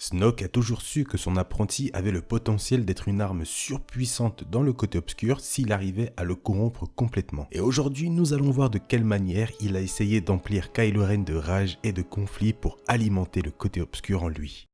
Snoke a toujours su que son apprenti avait le potentiel d'être une arme surpuissante dans le côté obscur s'il arrivait à le corrompre complètement. Et aujourd'hui, nous allons voir de quelle manière il a essayé d'emplir Kylo Ren de rage et de conflit pour alimenter le côté obscur en lui.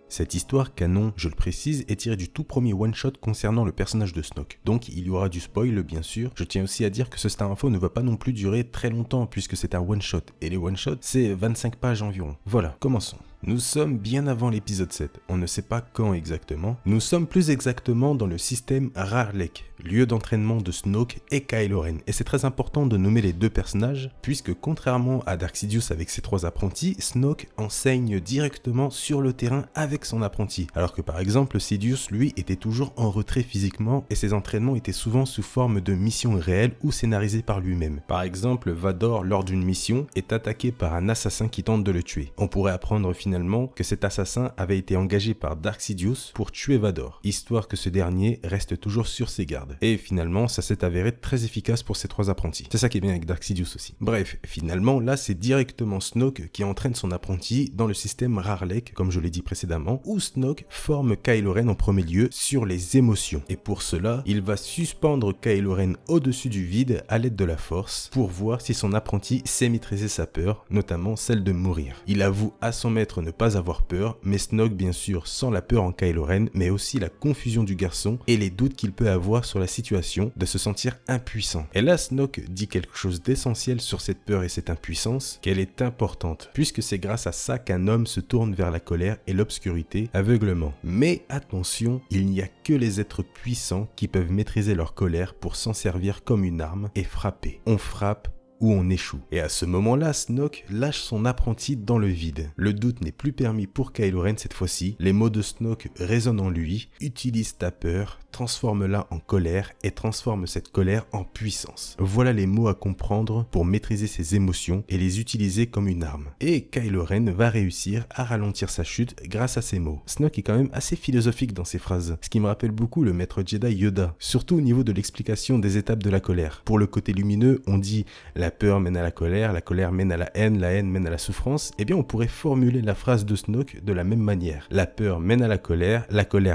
Cette histoire canon, je le précise, est tirée du tout premier one-shot concernant le personnage de Snoke. Donc il y aura du spoil bien sûr. Je tiens aussi à dire que ce Star Info ne va pas non plus durer très longtemps puisque c'est un one-shot. Et les one-shots, c'est 25 pages environ. Voilà, commençons. Nous sommes bien avant l'épisode 7, on ne sait pas quand exactement. Nous sommes plus exactement dans le système Rarlek, lieu d'entraînement de Snoke et Kylo Ren. Et c'est très important de nommer les deux personnages, puisque contrairement à Dark Sidious avec ses trois apprentis, Snoke enseigne directement sur le terrain avec son apprenti. Alors que par exemple, Sidious, lui, était toujours en retrait physiquement et ses entraînements étaient souvent sous forme de missions réelles ou scénarisées par lui-même. Par exemple, Vador, lors d'une mission, est attaqué par un assassin qui tente de le tuer. On pourrait apprendre finalement que cet assassin avait été engagé par Dark Sidious pour tuer Vador, histoire que ce dernier reste toujours sur ses gardes. Et finalement, ça s'est avéré très efficace pour ses trois apprentis. C'est ça qui est bien avec Dark Sidious aussi. Bref, finalement, là, c'est directement Snoke qui entraîne son apprenti dans le système Rarlek, comme je l'ai dit précédemment, où Snoke forme Kylo Ren en premier lieu sur les émotions. Et pour cela, il va suspendre Kylo Ren au-dessus du vide à l'aide de la force pour voir si son apprenti sait maîtriser sa peur, notamment celle de mourir. Il avoue à son maître ne pas avoir peur, mais Snoke bien sûr sent la peur en Kylo Ren, mais aussi la confusion du garçon et les doutes qu'il peut avoir sur la situation de se sentir impuissant. Et là Snoke dit quelque chose d'essentiel sur cette peur et cette impuissance, qu'elle est importante, puisque c'est grâce à ça qu'un homme se tourne vers la colère et l'obscurité aveuglement. Mais attention, il n'y a que les êtres puissants qui peuvent maîtriser leur colère pour s'en servir comme une arme et frapper. On frappe où on échoue. Et à ce moment-là, Snoke lâche son apprenti dans le vide. Le doute n'est plus permis pour Kylo Ren cette fois-ci. Les mots de Snoke résonnent en lui. Utilise ta peur, transforme-la en colère et transforme cette colère en puissance. Voilà les mots à comprendre pour maîtriser ses émotions et les utiliser comme une arme. Et Kylo Ren va réussir à ralentir sa chute grâce à ces mots. Snoke est quand même assez philosophique dans ses phrases, ce qui me rappelle beaucoup le maître Jedi Yoda, surtout au niveau de l'explication des étapes de la colère. Pour le côté lumineux, on dit la peur mène à la colère mène à la haine mène à la souffrance, eh bien on pourrait formuler la phrase de Snoke de la même manière. La peur mène à la colère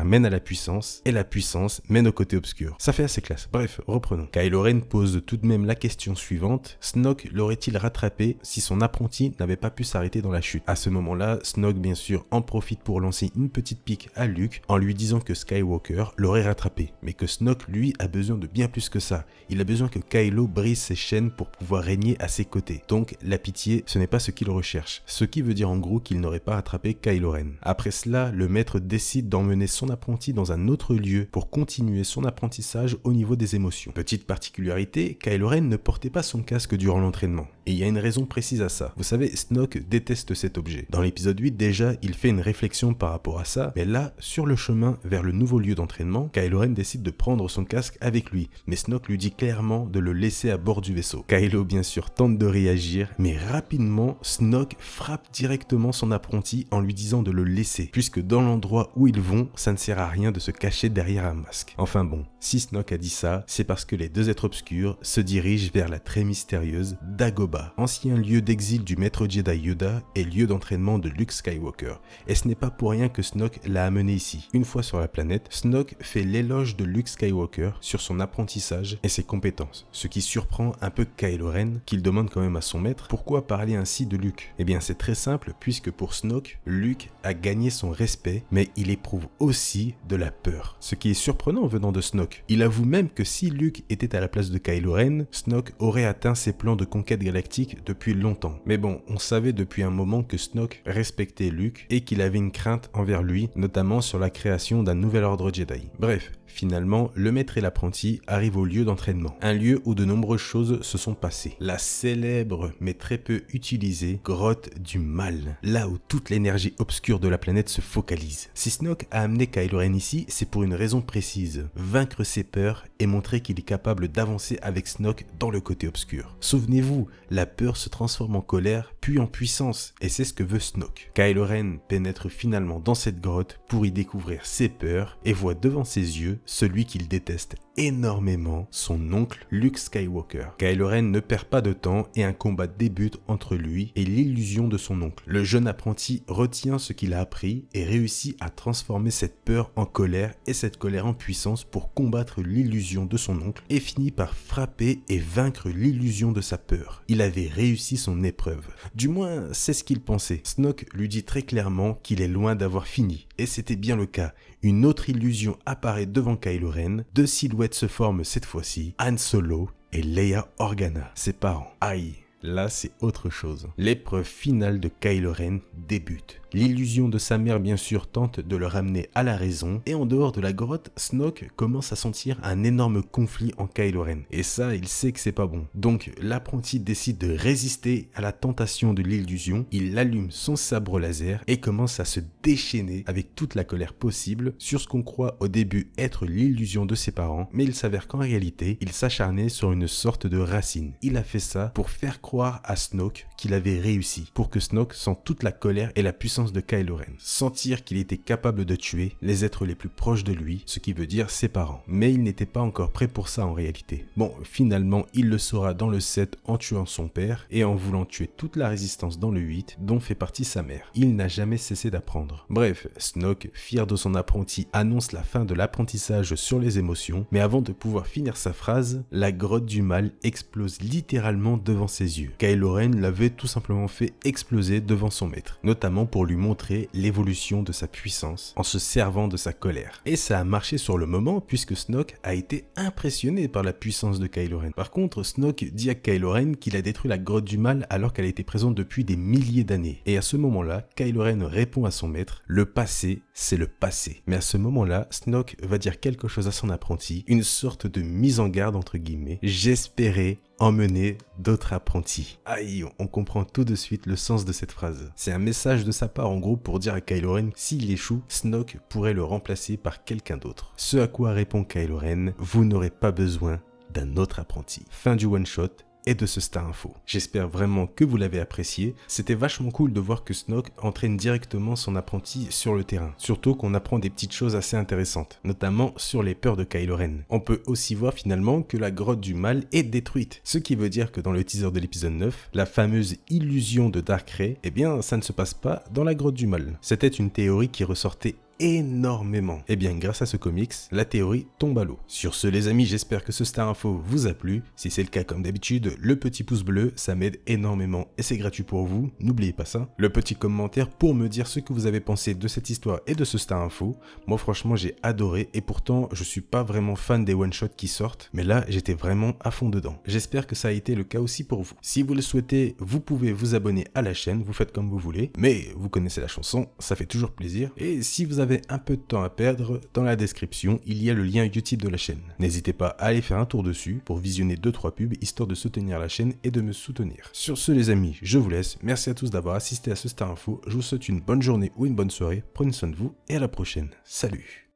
mène à la puissance, et la puissance mène au côté obscur. Ça fait assez classe. Bref, reprenons. Kylo Ren pose tout de même la question suivante. Snoke l'aurait-il rattrapé si son apprenti n'avait pas pu s'arrêter dans la chute? À ce moment-là, Snoke bien sûr en profite pour lancer une petite pique à Luke en lui disant que Skywalker l'aurait rattrapé, mais que Snoke lui a besoin de bien plus que ça. Il a besoin que Kylo brise ses chaînes pour pouvoir régner à ses côtés. Donc la pitié, ce n'est pas ce qu'il recherche. Ce qui veut dire en gros qu'il n'aurait pas rattrapé Kylo Ren. Après cela, le maître décide d'emmener son apprenti dans un autre lieu pour continuer son apprentissage au niveau des émotions. Petite particularité, Kylo Ren ne portait pas son casque durant l'entraînement. Et il y a une raison précise à ça. Vous savez, Snoke déteste cet objet. Dans l'épisode 8 déjà, il fait une réflexion par rapport à ça, mais là, sur le chemin vers le nouveau lieu d'entraînement, Kylo Ren décide de prendre son casque avec lui, mais Snoke lui dit clairement de le laisser à bord du vaisseau. Kylo bien sûr tente de réagir, mais rapidement, Snoke frappe directement son apprenti en lui disant de le laisser, puisque dans l'endroit où ils vont, ça ne sert à rien de se cacher derrière un masque. Enfin bon, si Snoke a dit ça, c'est parce que les deux êtres obscurs se dirigent vers la très mystérieuse Dagobah, ancien lieu d'exil du maître Jedi Yoda et lieu d'entraînement de Luke Skywalker. Et ce n'est pas pour rien que Snoke l'a amené ici. Une fois sur la planète, Snoke fait l'éloge de Luke Skywalker sur son apprentissage et ses compétences, ce qui surprend un peu Kylo Ren, qu'il demande quand même à son maître pourquoi parler ainsi de Luke. Eh bien c'est très simple, puisque pour Snoke, Luke a gagné son respect, mais il éprouve aussi de la peur. Ce qui est surprenant venant de Snoke. Il avoue même que si Luke était à la place de Kylo Ren, Snoke aurait atteint ses plans de conquête galactique depuis longtemps. Mais bon, on savait depuis un moment que Snoke respectait Luke et qu'il avait une crainte envers lui, notamment sur la création d'un nouvel ordre Jedi. Bref, finalement, le maître et l'apprenti arrivent au lieu d'entraînement, un lieu où de nombreuses choses se sont passées. La célèbre, mais très peu utilisée, grotte du mal, là où toute l'énergie obscure de la planète se focalise. Si Snoke a amené Kylo Ren ici, c'est pour une raison précise, vaincre ses peurs et montrer qu'il est capable d'avancer avec Snoke dans le côté obscur. Souvenez-vous, la peur se transforme en colère, puis en puissance, et c'est ce que veut Snoke. Kylo Ren pénètre finalement dans cette grotte pour y découvrir ses peurs et voit devant ses yeux celui qu'il déteste énormément son oncle Luke Skywalker. Kylo Ren ne perd pas de temps et un combat débute entre lui et l'illusion de son oncle. Le jeune apprenti retient ce qu'il a appris et réussit à transformer cette peur en colère et cette colère en puissance pour combattre l'illusion de son oncle et finit par frapper et vaincre l'illusion de sa peur. Il avait réussi son épreuve. Du moins, c'est ce qu'il pensait. Snoke lui dit très clairement qu'il est loin d'avoir fini et c'était bien le cas. Une autre illusion apparaît devant Kylo Ren. Deux silhouettes se forment cette fois-ci, Han Solo et Leia Organa, ses parents. Aïe, là c'est autre chose. L'épreuve finale de Kylo Ren débute. L'illusion de sa mère bien sûr tente de le ramener à la raison et en dehors de la grotte, Snoke commence à sentir un énorme conflit en Kylo Ren et ça il sait que c'est pas bon. Donc l'apprenti décide de résister à la tentation de l'illusion, il allume son sabre laser et commence à se déchaîner avec toute la colère possible sur ce qu'on croit au début être l'illusion de ses parents, mais il s'avère qu'en réalité il s'acharnait sur une sorte de racine. Il a fait ça pour faire croire à Snoke qu'il avait réussi, pour que Snoke sente toute la colère et la puissance de Kylo Ren, sentir qu'il était capable de tuer les êtres les plus proches de lui, ce qui veut dire ses parents. Mais il n'était pas encore prêt pour ça en réalité. Bon, finalement, il le saura dans le 7 en tuant son père et en voulant tuer toute la résistance dans le 8, dont fait partie sa mère. Il n'a jamais cessé d'apprendre. Bref, Snoke, fier de son apprenti, annonce la fin de l'apprentissage sur les émotions, mais avant de pouvoir finir sa phrase, la grotte du mal explose littéralement devant ses yeux. Kylo Ren l'avait tout simplement fait exploser devant son maître, notamment pour lui montrer l'évolution de sa puissance en se servant de sa colère. Et ça a marché sur le moment puisque Snoke a été impressionné par la puissance de Kylo Ren. Par contre, Snoke dit à Kylo Ren qu'il a détruit la grotte du mal alors qu'elle était présente depuis des milliers d'années. Et à ce moment-là, Kylo Ren répond à son maître, le passé, c'est le passé. Mais à ce moment-là, Snoke va dire quelque chose à son apprenti, une sorte de mise en garde entre guillemets. J'espérais emmener d'autres apprentis. Aïe, on comprend tout de suite le sens de cette phrase. C'est un message de sa part en gros pour dire à Kylo Ren s'il échoue, Snoke pourrait le remplacer par quelqu'un d'autre. Ce à quoi répond Kylo Ren, vous n'aurez pas besoin d'un autre apprenti. Fin du one shot et de ce Star Info. J'espère vraiment que vous l'avez apprécié. C'était vachement cool de voir que Snoke entraîne directement son apprenti sur le terrain. Surtout qu'on apprend des petites choses assez intéressantes, notamment sur les peurs de Kylo Ren. On peut aussi voir finalement que la grotte du mal est détruite. Ce qui veut dire que dans le teaser de l'épisode 9, la fameuse illusion de Dark Rey, eh bien ça ne se passe pas dans la grotte du mal. C'était une théorie qui ressortait énormément. Et bien grâce à ce comics, la théorie tombe à l'eau. Sur ce les amis, j'espère que ce Star Info vous a plu. Si c'est le cas comme d'habitude, le petit pouce bleu, ça m'aide énormément et c'est gratuit pour vous, n'oubliez pas ça. Le petit commentaire pour me dire ce que vous avez pensé de cette histoire et de ce Star Info. Moi franchement j'ai adoré et pourtant je suis pas vraiment fan des one-shots qui sortent, mais là j'étais vraiment à fond dedans. J'espère que ça a été le cas aussi pour vous. Si vous le souhaitez, vous pouvez vous abonner à la chaîne, vous faites comme vous voulez, mais vous connaissez la chanson, ça fait toujours plaisir. Et si vous avez un peu de temps à perdre, dans la description, il y a le lien YouTube de la chaîne. N'hésitez pas à aller faire un tour dessus pour visionner 2-3 pubs histoire de soutenir la chaîne et de me soutenir. Sur ce les amis, je vous laisse. Merci à tous d'avoir assisté à ce Star Info. Je vous souhaite une bonne journée ou une bonne soirée. Prenez soin de vous et à la prochaine. Salut!